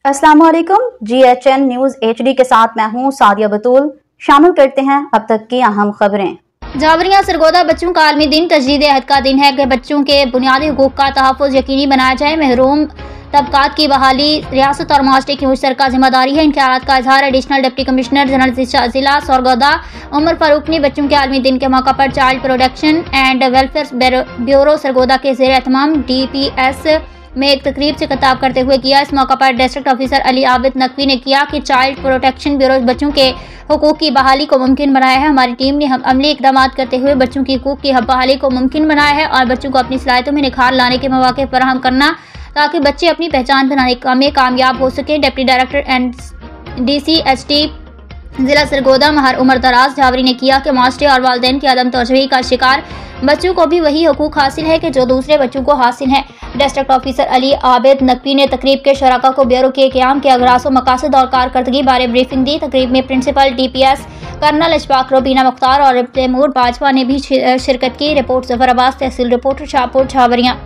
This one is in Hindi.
अस्सलाम वालेकुम। GHN न्यूज HD के साथ मैं हूं सादिया बतूल। शामिल करते हैं अब तक की अहम खबरें। जावरिया सरगोदा बच्चों का आलमी दिन तजदीद अहद का दिन है कि बच्चों के बुनियादी हुकूक का तहफ़्फ़ुज़ यकीनी बनाया जाए। महरूम तबकात की बहाली रियासत और माशरे की मुश्तरका जिम्मेदारी है। इन ख्यालात का इजहार एडिशनल डिप्टी कमिश्नर जनरल जिला सरगोदा उमर फारूक ने बच्चों के आलमी दिन के मौका पर child protection and welfare bureau Sargodha के ज़ेर एहतमाम DPS में एक तकरीब से खिताब करते हुए किया। इस मौका पर डिस्ट्रिक्ट ऑफिसर अली आबिद नकवी ने किया कि चाइल्ड प्रोटेक्शन ब्यूरो बच्चों के हुकूक की बहाली को मुमकिन बनाया है। हमारी टीम ने अमली इकदाम करते हुए बच्चों की हुकूक की बहाली को मुमकिन बनाया है और बच्चों को अपनी सलाहियतों में निखार लाने के मौके फराहम करना ताकि बच्चे अपनी पहचान बनाने में कामयाब हो सकें। डिप्टी डायरेक्टर एंड DCHT जिला सरगोदा महर उमर दराज जावरी ने किया कि मास्टरे और वालिदैन की अदम तवज्जुही का शिकार बच्चों को भी वही हुकूक हासिल है कि जो दूसरे बच्चों को हासिल है। डिस्ट्रिक्ट ऑफिसर अली आबिद नकवी ने तकरीब के शराका को ब्यूरो के क़याम के अगराज व मकासद और कारकर्दगी बारे ब्रीफिंग दी। तकरीब में principal DPS colonel Ashfaq Rubina Mukhtar और तैमूर बाजवा ने भी शिरकत की। रिपोर्ट जफर अब्बास, तहसील रिपोर्टर शाहपुर, जावरिया।